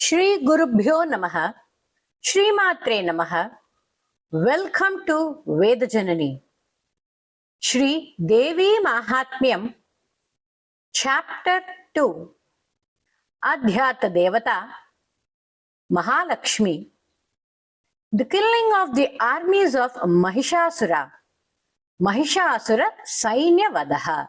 Shri Gurubhyo Namaha, Shri Matre Namaha. Welcome to Vedajanani. Shri Devi Mahatmyam, Chapter-2. Adhyata Devata, Mahalakshmi. The killing of the armies of Mahishasura. Mahishasura Sainyavadaha.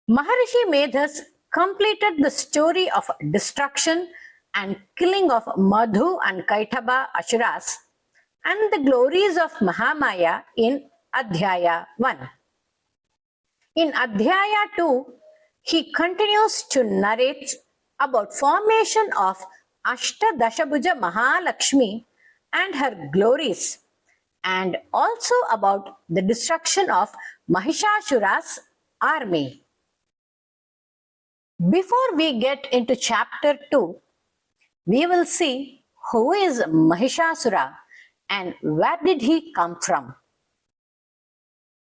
Maharishi Medhas completed the story of destruction and killing of Madhu and Kaitaba Asuras and the glories of Mahamaya in Adhyaya 1. In Adhyaya 2, he continues to narrate about formation of Ashtadashabhuja Mahalakshmi and her glories, and also about the destruction of Mahishasura's army. Before we get into chapter 2, we will see who is Mahishasura and where did he come from.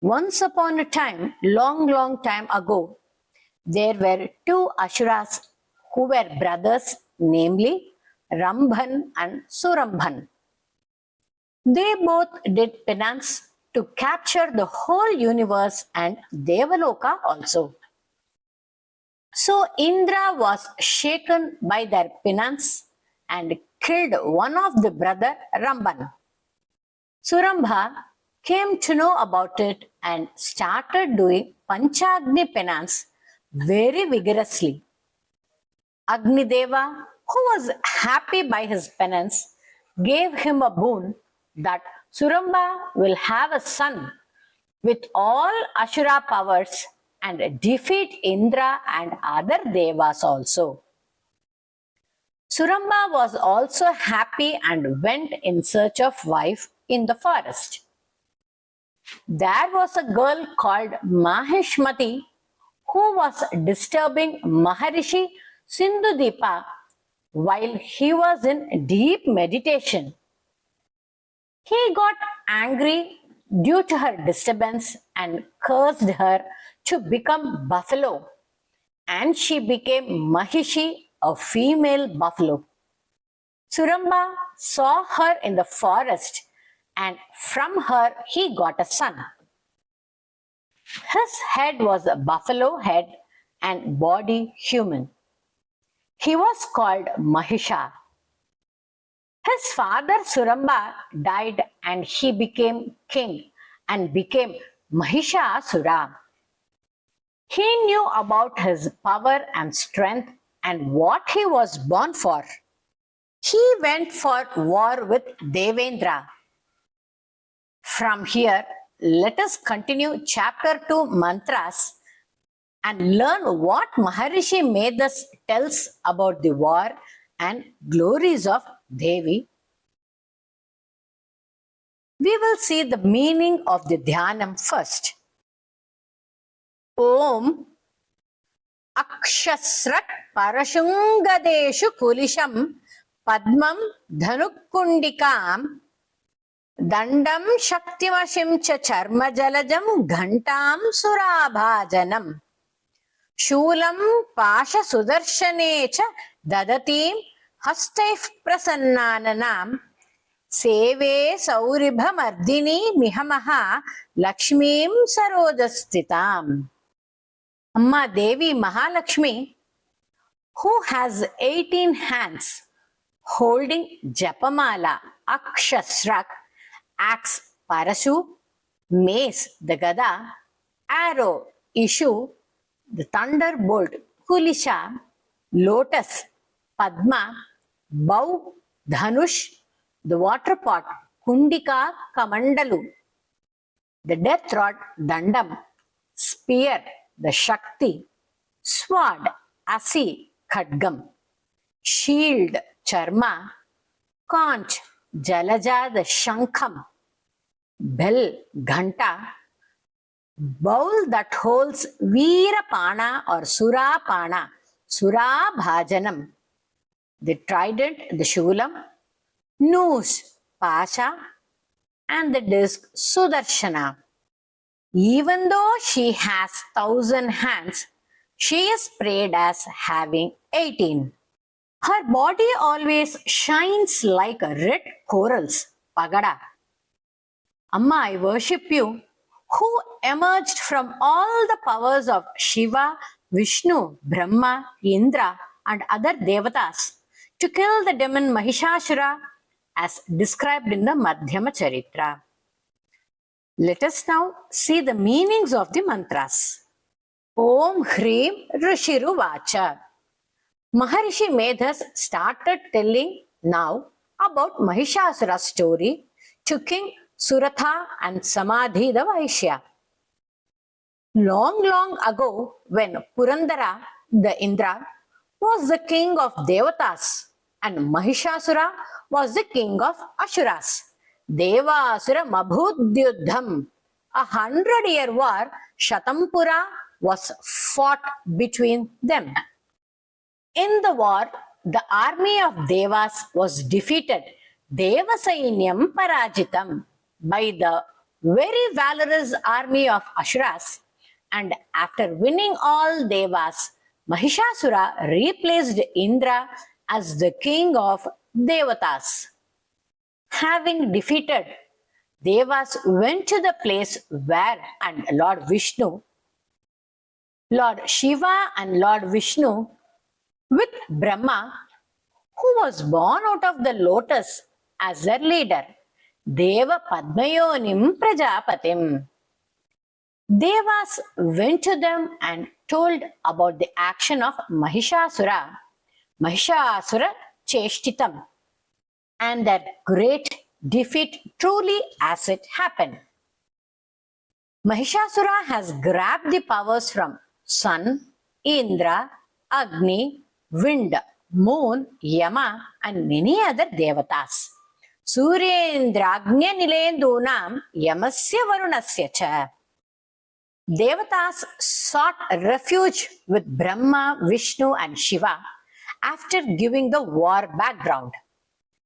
Once upon a time, long time ago, there were two Asuras who were brothers, namely Rambhan and Surambhan. They both did penance to capture the whole universe and Devaloka also. So Indra was shaken by their penance and killed one of the brother Ramban. Surambha came to know about it and started doing Panchagni penance very vigorously. Agnideva, who was happy by his penance, gave him a boon that Surambha will have a son with all Ashura powers and defeat Indra and other devas also. Surambha was also happy and went in search of wife in the forest. There was a girl called Mahishmati who was disturbing Maharishi Sindhudipa while he was in deep meditation. He got angry due to her disturbance and cursed her to become buffalo, and she became Mahishi, a female buffalo. Surambha saw her in the forest and from her he got a son. His head was a buffalo head and body human. He was called Mahisha. His father Surambha died and he became king and became Mahishasura. He knew about his power and strength and what he was born for. He went for war with Devendra. From here, let us continue chapter 2 mantras and learn what Maharishi Medhas tells about the war and glories of Devi. We will see the meaning of the Dhyanam first. Om Akshasrat Parashungadeshu Kulisham Padmam Dhanukundikam Dandam Shaktimashim cha Charmajalajam Ghantam Surabhajanam Shulam Pasha Sudarshane cha Dadatim Hastaif Prasannananam Seve Sauribha Mardini Mihamaha Lakshmim Sarojastitam. Amma Devi Mahalakshmi, who has 18 hands holding Japamala, Akshasrak, axe, Parasu, mace, the Gada, arrow, Ishu, the thunderbolt, Kulisha, lotus, Padma, bow, Dhanush, the water pot, Kundika, Kamandalu, the death rod, Dandam, spear, the Shakti, sword, Asi, Khadgam, shield, Charma, conch, Jalaja, the Shankham, bell, Ghanta, bowl that holds Veerapana or Surapana, Surabhajanam, the trident, the Shulam, noose, Pasha, and the disc, Sudarshana. Even though she has 1,000 hands, she is prayed as having 18. Her body always shines like red corals, Pagada. Amma, I worship you, who emerged from all the powers of Shiva, Vishnu, Brahma, Indra, and other devatas to kill the demon Mahishasura as described in the Madhyama Charitra. Let us now see the meanings of the mantras. Om Hrim Rishiruvacha. Maharishi Medhas started telling now about Mahishasura's story to King Suratha and Samadhi the Vaishya. Long ago, when Purandara, the Indra, was the king of Devatas and Mahishasura was the king of Asuras, Devasura Mabhudyuddham, 100-year war, Shatampura was fought between them. In the war, the army of Devas was defeated, Devasainyam Parajitam, by the very valorous army of Asuras, and after winning all Devas, Mahishasura replaced Indra as the king of Devatas. Having defeated, Devas went to the place where and Lord Vishnu, Lord Shiva and Lord Vishnu with Brahma, who was born out of the lotus as their leader, Deva Padmayonim Prajapatim. Devas went to them and told about the action of Mahishasura Cheshtitam, and their great defeat truly as it happened. Mahishasura has grabbed the powers from Sun, Indra, Agni, Wind, Moon, Yama, and many other devatas. Suryendra Nilendunam Yamasya Varunasya cha. Devatas sought refuge with Brahma, Vishnu, and Shiva after giving the war background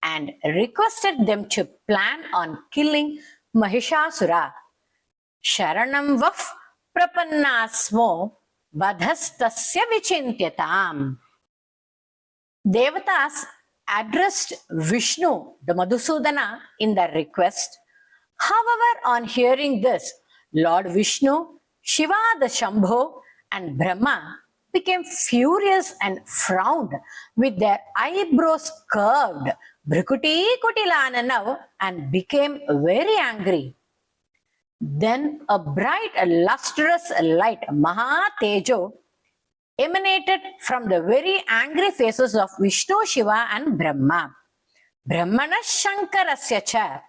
and requested them to plan on killing Mahishasura. Sharanam Vaf Prapannasmo Vadhastasya Vichintyatam. Devatas addressed Vishnu, the Madhusudana, in their request. However, on hearing this, Lord Vishnu, Shiva the Shambho, and Brahma became furious and frowned with their eyebrows curved, Bhrikuti Kutilananav, and became very angry. Then a bright, lustrous light, Mahatejo, emanated from the very angry faces of Vishnu, Shiva, and Brahma. Brahmana Shankarasya cha.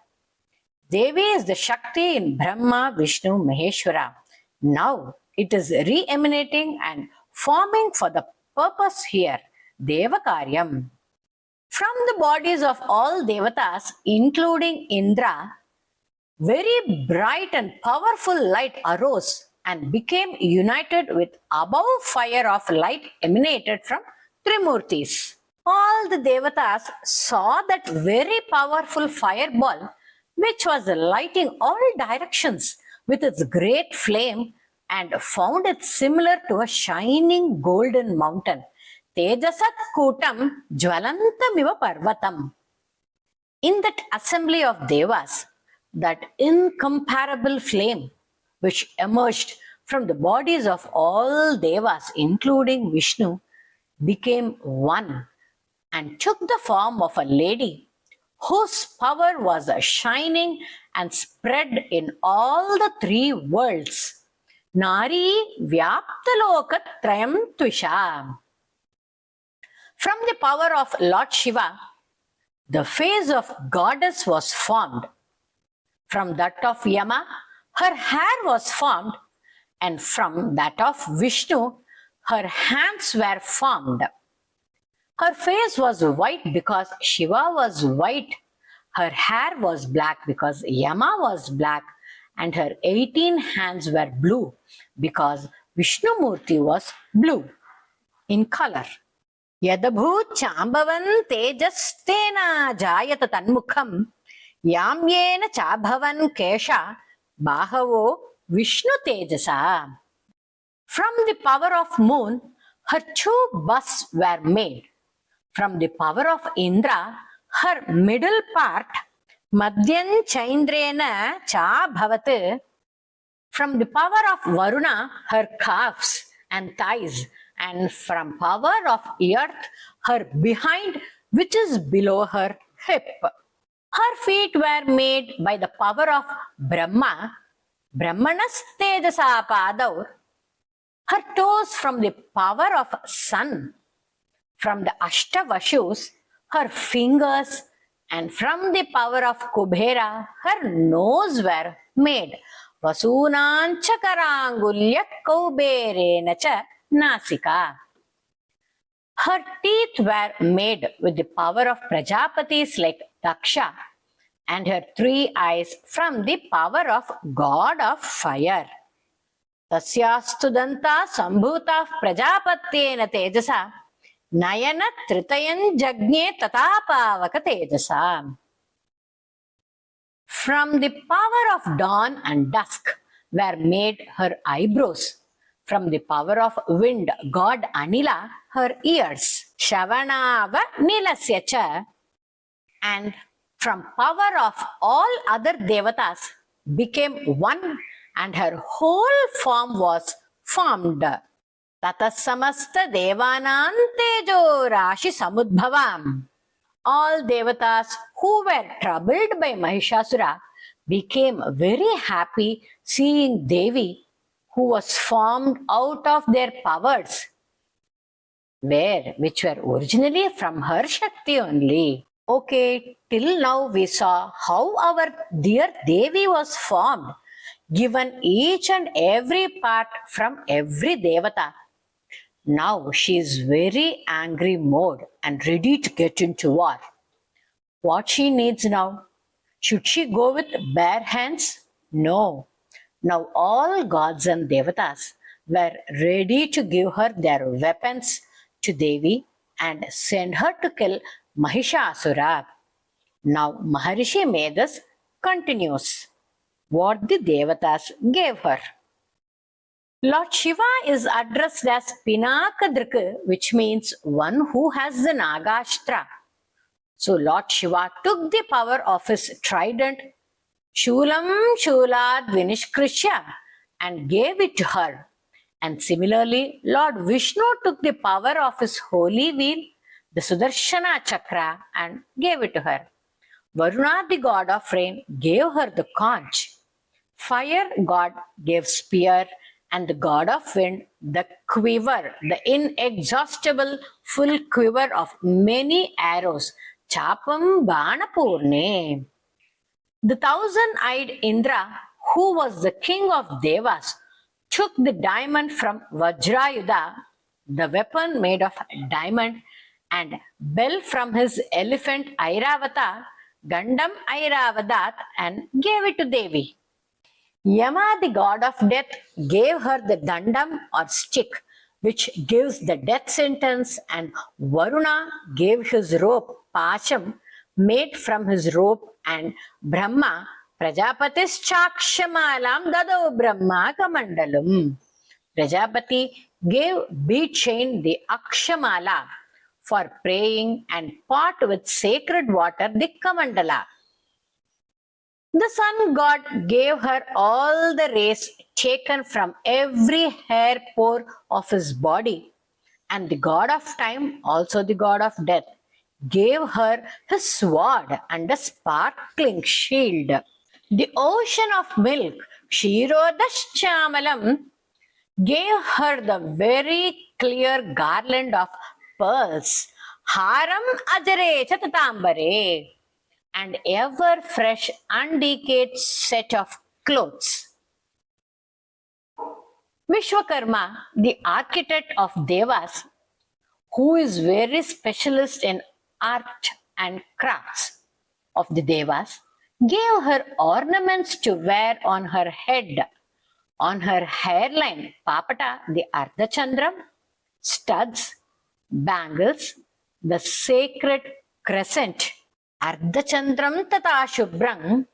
Devi is the Shakti in Brahma, Vishnu, Maheshwara. Now it is re-emanating and forming for the purpose here, Devakaryam. From the bodies of all Devatas, including Indra, very bright and powerful light arose and became united with above fire of light emanated from Trimurtis. All the Devatas saw that very powerful fireball which was lighting all directions with its great flame and found it similar to a shining golden mountain. Tejasat Kutam Jvalantamiva Parvatam. In that assembly of Devas, that incomparable flame which emerged from the bodies of all Devas, including Vishnu, became one and took the form of a lady whose power was shining and spread in all the three worlds. Nari Vyaptaloka Trayam Tvisha. From the power of Lord Shiva, the face of goddess was formed. From that of Yama, her hair was formed, and from that of Vishnu, her hands were formed. Her face was white because Shiva was white. Her hair was black because Yama was black, and her 18 hands were blue because Vishnu Murti was blue in color. Yadabhut Chambavan Tejastena Jayata Tanmukham Yamyena Chabhavan Kesha Bahavo Vishnu Tejasa. From the power of moon, her two busts were made. From the power of Indra, her middle part, Madhyan Chaindrena Cha Bhavat, from the power of Varuna, her calves and thighs, and from power of earth, her behind, which is below her hip. Her feet were made by the power of Brahma, Brahmanas Tejasa Padaur. Her toes from the power of sun, from the Ashtavashus, her fingers, and from the power of Kubera, her nose were made. Vasunancha karangulya kauberena cha nasika. Her teeth were made with the power of Prajapatis like Daksha, and her 3 eyes from the power of God of fire. Tasyastu danta sambhuta prajapatyena tejasa Nayana tritayan jagne tatapavaka tejasa. From the power of dawn and dusk were made her eyebrows. From the power of wind, god Anila, her ears. Shavanava nilasyacha. And from power of all other devatas became one, and her whole form was formed. Tatasamasta devanan tejo rashi samudbhavam. All devatas who were troubled by Mahishasura became very happy seeing Devi, who was formed out of their powers, which were originally from her Shakti only. Okay, till now we saw how our dear Devi was formed, given each and every part from every devata. Now she is very angry mode and ready to get into war. What she needs now? Should she go with bare hands? No. Now all gods and devatas were ready to give her their weapons to Devi and send her to kill Mahishasura. Now Maharishi Medas continues what the devatas gave her. Lord Shiva is addressed as Pinakadrika, which means one who has the Nagashtra. So Lord Shiva took the power of his trident, Shulam Shulad Vinishkrishya, and gave it to her. And similarly, Lord Vishnu took the power of his holy wheel, the Sudarshana Chakra, and gave it to her. Varuna, the god of rain, gave her the conch. Fire god gave spear, and the god of wind the quiver, the inexhaustible full quiver of many arrows, Chapam Banapurne. The 1,000-eyed Indra, who was the king of Devas, took the diamond from Vajrayudha, the weapon made of diamond, and bell from his elephant Airavata, Gandam Airavadat, and gave it to Devi. Yama, the god of death, gave her the dandam or stick, which gives the death sentence, and Varuna gave his rope, Pacham, made from his rope, and Brahma, Prajapatis Chakshamalam Dado Brahma Kamandalam. Prajapati gave bead chain, the Akshamala, for praying, and pot with sacred water, the Kamandala. The sun god gave her all the rays taken from every hair pore of his body, and the god of time, also the god of death, gave her his sword and a sparkling shield. The ocean of milk, Kshirodashchamalam, gave her the very clear garland of pearls, Haram Ajare Chatatambare, and ever fresh, undecayed set of clothes. Vishwakarma, the architect of Devas, who is very specialist in art and crafts of the Devas, gave her ornaments to wear on her head, on her hairline, Papata, the Ardhachandram, studs, bangles, the sacred crescent, Ardhachandram tata Shubhrang,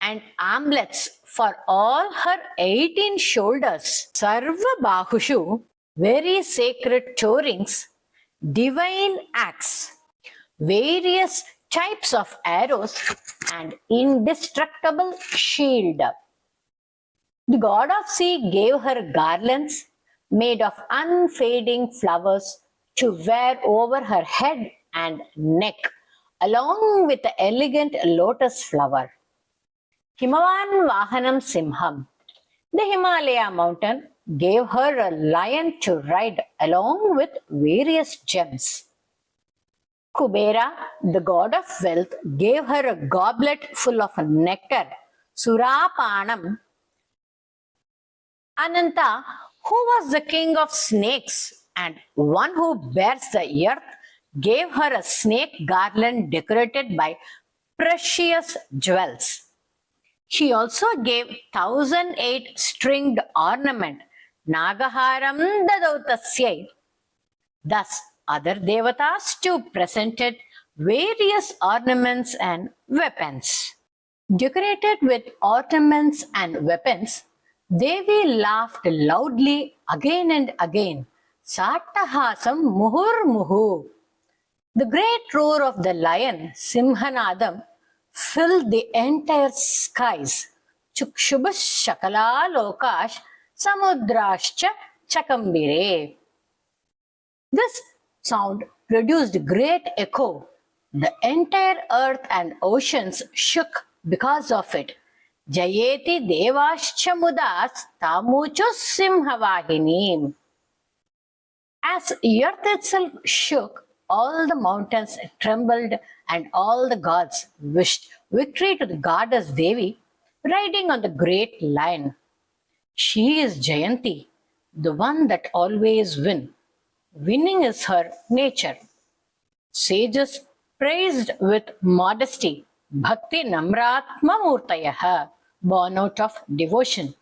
and armlets for all her 18 shoulders, Sarva Bahushu, very sacred toe rings, divine axe, various types of arrows, and indestructible shield. The god of sea gave her garlands made of unfading flowers to wear over her head and neck, along with the elegant lotus flower. Himavan Vahanam Simham. The Himalaya mountain gave her a lion to ride along with various gems. Kubera, the god of wealth, gave her a goblet full of nectar. Surapanam. Ananta, who was the king of snakes and one who bears the earth, gave her a snake garland decorated by precious jewels. She also gave 1,008 stringed ornament, Nagaharam Dadautasya. Thus, other devatas too presented various ornaments and weapons. Decorated with ornaments and weapons, Devi laughed loudly again and again. Sattahasam muhurmuhu. The great roar of the lion, Simhanadam, filled the entire skies. Chukshubhash shakala lokash samudrashcha chakambire. This sound produced great echo. The entire earth and oceans shook because of it. Jayeti devascha mudas tamuchus simhavahinim. As earth itself shook, all the mountains trembled and all the gods wished victory to the goddess Devi riding on the great lion. She is Jayanti, the one that always wins. Winning is her nature. Sages praised with modesty Bhakti Namratma Murtayaha, born out of devotion.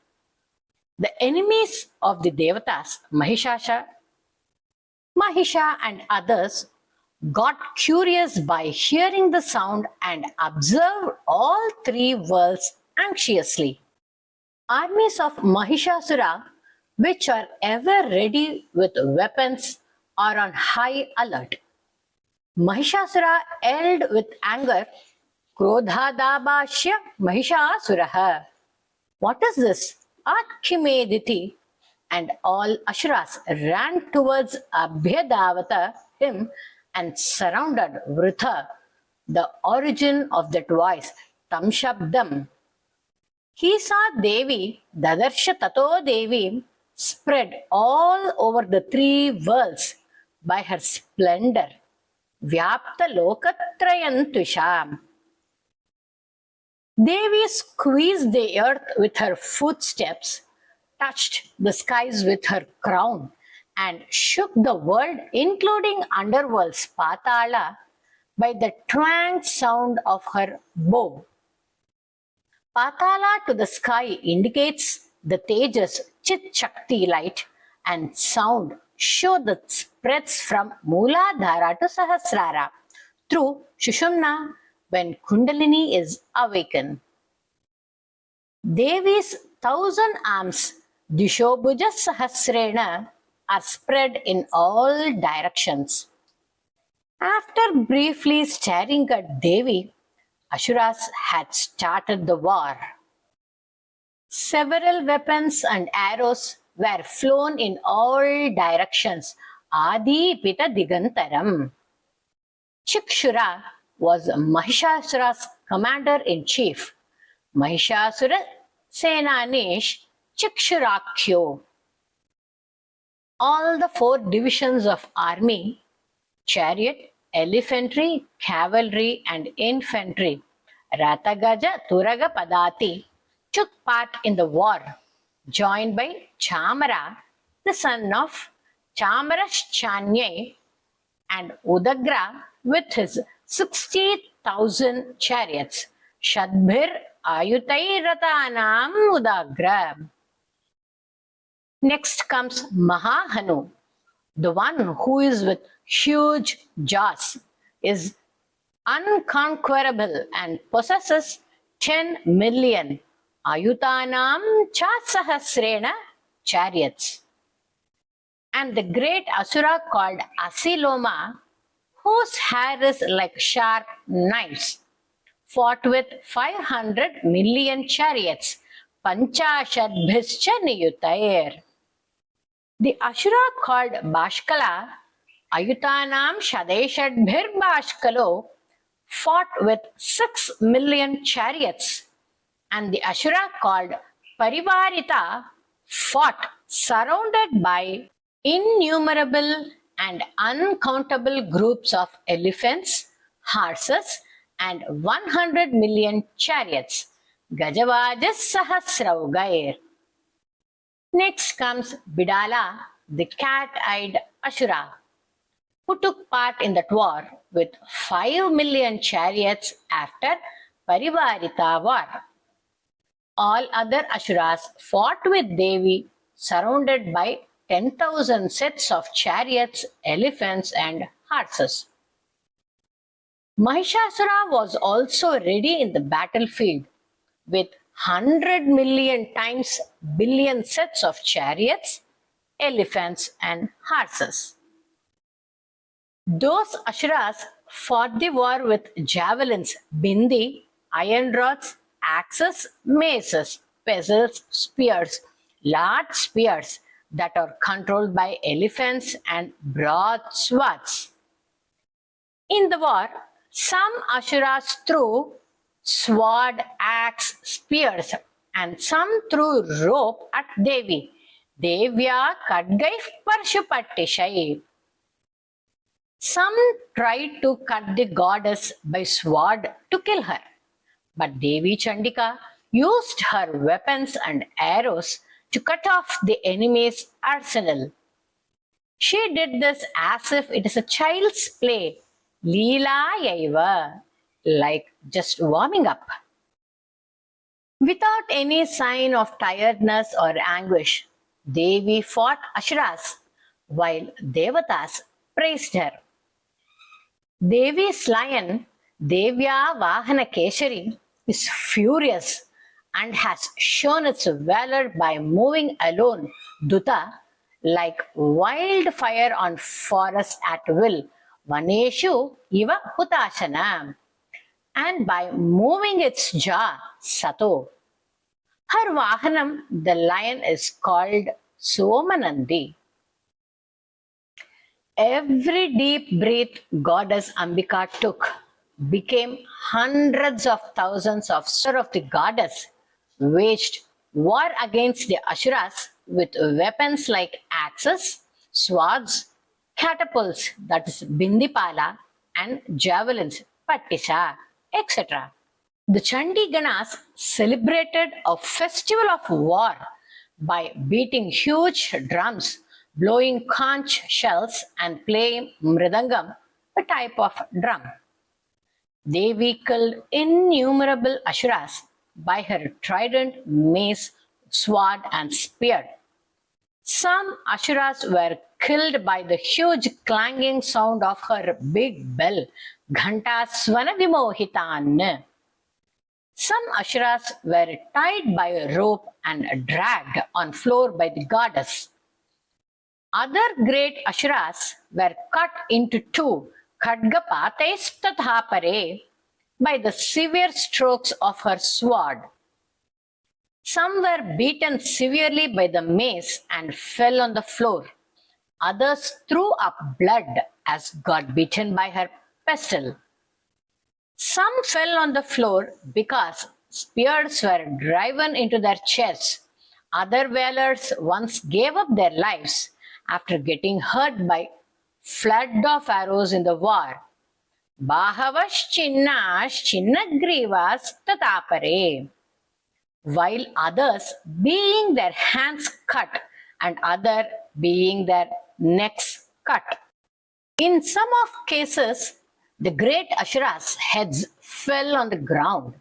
The enemies of the Devatas, Mahisha and others, got curious by hearing the sound and observed all three worlds anxiously. Armies of Mahishasura, which are ever ready with weapons, are on high alert. Mahishasura yelled with anger, Krodhadabhashya Mahishasuraha. What is this? Atkimediti. And all Asuras ran towards Abhyadavata, him, and surrounded Vritha, the origin of that voice, Tam Shabdam. He saw Devi, Dadarsha Tato Devi, spread all over the three worlds by her splendor. Vyapta Lokatrayantusham. Devi squeezed the earth with her footsteps, touched the skies with her crown, and shook the world, including underworld's Patala, by the twang sound of her bow. Patala to the sky indicates the Tejas Chit Shakti light, and sound show that spreads from Mooladhara to Sahasrara through Shushumna when Kundalini is awakened. Devi's 1,000 arms, Dishobhuja Sahasrena, are spread in all directions. After briefly staring at Devi, Asuras had started the war. Several weapons and arrows were flown in all directions. Adi Pita Digantaram. Chikshura was Mahishasura's commander-in-chief. Mahishasura Senanish Chikshurakyo. All the four divisions of army, chariot, elephantry, cavalry, and infantry, Ratagaja Turaga Padati, took part in the war, joined by Chamara, the son of Chamaraschanye, and Udagra with his 60,000 chariots. Shadbhir Ayutai Ratanam Udagra. Next comes Mahahanu, the one who is with huge jaws, is unconquerable and possesses 10 million Ayutanam Chasahasrena chariots. and the great Asura called Asiloma, whose hair is like sharp knives, fought with 500 million chariots, Panchashadbhischa Niyutair. The Ashura called Bashkala, Ayutanam Shadeshadbhir Bashkalo, fought with 6 million chariots, and the Ashura called Parivarita fought surrounded by innumerable and uncountable groups of elephants, horses, and 100 million chariots. Gajavajas Sahasraugair. Next comes Bidala, the cat-eyed Ashura, who took part in that war with 5 million chariots after Parivarita war. All other Asuras fought with Devi, surrounded by 10,000 sets of chariots, elephants, and horses. Mahishasura was also ready in the battlefield with 100 million times billion sets of chariots, elephants, and horses. Those Asuras fought the war with javelins, bindi, iron rods, axes, maces, pestles, spears, large spears that are controlled by elephants, and broad swords. In the war, some Asuras threw sword, axe, spears, and some threw rope at Devi. Devya Kadgai Parshupatishai. Some tried to cut the goddess by sword to kill her, but Devi Chandika used her weapons and arrows to cut off the enemy's arsenal. She did this as if it is a child's play, Leela Yaiva, like just warming up. Without any sign of tiredness or anguish, Devi fought Asuras while Devatas praised her. Devi's lion, Devya Vahana Keshari, is furious and has shown its valor by moving alone, Duta, like wildfire on forest at will, Vaneshu Iva Hutashana, and by moving its jaw, Sato. Her Vahanam, the lion, is called Somanandi. Every deep breath goddess Ambika took became hundreds of thousands of the goddess waged war against the Asuras with weapons like axes, swords, catapults, that is Bindipala, and javelins, Pattisha, etc. The Chandi Ganas celebrated a festival of war by beating huge drums, blowing conch shells, and playing mridangam, a type of drum. Devi killed innumerable Asuras by her trident, mace, sword, and spear. Some Asuras were killed by the huge clanging sound of her big bell, Ghanta Svana Vimohitan. Some Asuras were tied by a rope and dragged on floor by the goddess. Other great Asuras were cut into two, Khadgapataistathapare, by the severe strokes of her sword. Some were beaten severely by the mace and fell on the floor. Others threw up blood as got beaten by her pestle. Some fell on the floor because spears were driven into their chests. Other warriors once gave up their lives after getting hurt by flood of arrows in the war. Bahavash chinnash chinnagrivas tatapare. While others being their hands cut and other being their necks cut. In some of cases, the great Asuras' heads fell on the ground.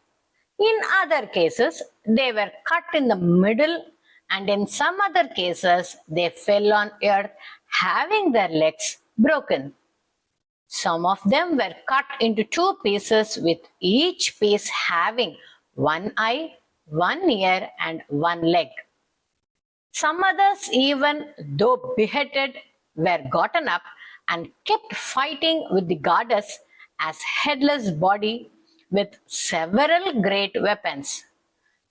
In other cases, they were cut in the middle, and in some other cases, they fell on earth, having their legs broken. Some of them were cut into two pieces, with each piece having one eye, one ear, and one leg. Some others, even though beheaded, were gotten up and kept fighting with the goddess as headless body with several great weapons.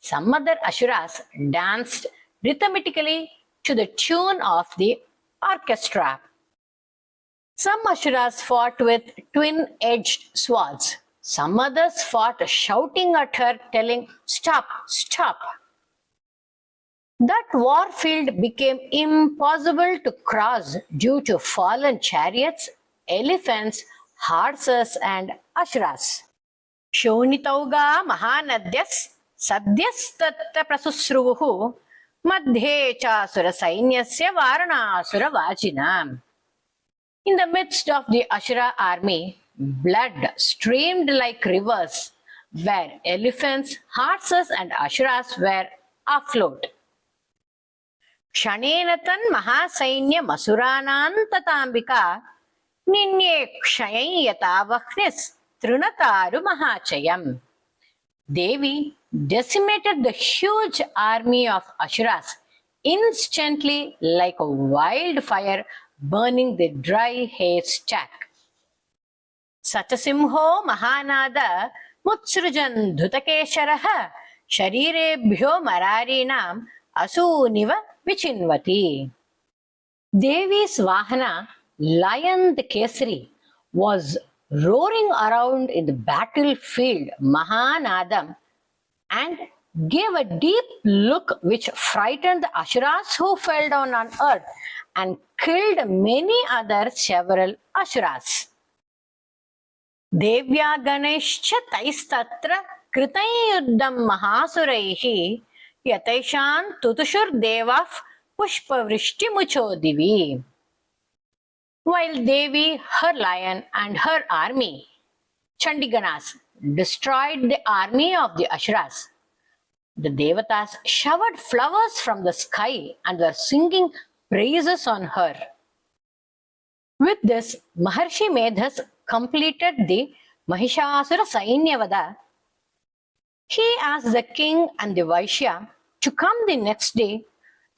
Some other Asuras danced rhythmically to the tune of the orchestra. Some Asuras fought with twin-edged swords. Some others fought shouting at her, telling, "Stop, stop." That war field became impossible to cross due to fallen chariots, elephants, horses, and Asuras. शोणितौगा महानद्यस् सद्यस्तत्र प्रसुस्रुवुः मध्ये चासुरसैन्यस्य वारणासुरवाचिनाम्. In the midst of the Asura army, blood streamed like rivers, where elephants, horses, and Asuras were afloat. क्षणेन तन्महासैन्यमसुराणान्तताम्बिका निन्ये क्षयं यथा वह्निस्तृणतारु महाचयम्. Devi decimated the huge army of Asuras instantly like a wildfire burning the dry haystack. Satasimho Mahanada Mutsrujan Dhutakesharaha Sharirebhyo Mararinam Asuniva Vichinvati. Devi's Vahana, Lion the Kesari, was roaring around in the battlefield Mahanadam and gave a deep look which frightened the Asuras who fell down on earth and killed many other several Asuras. Devya Ganeshcha Taistatra Kritayuddam Mahasuraihi Yataishan Tutushur Devaf Pushpavrishti Mucho Divi. While Devi, her lion, and her army, Chandiganas, destroyed the army of the Asuras, the Devatas showered flowers from the sky and were singing praises on her. With this, Maharshi Medhas completed the Mahishasura Sainyavada. He asked the king and the Vaishya to come the next day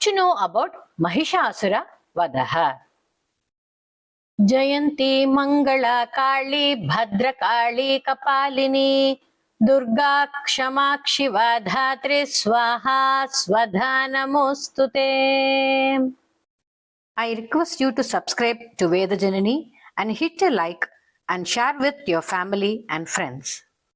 to know about Mahishasura Vadaha. Jayanti Mangala Kali Bhadrakali Kapalini Durga Kshamakshi Vadhatri Swaha Swadha Namostute. I request you to subscribe to Veda Janani and hit a like and share with your family and friends.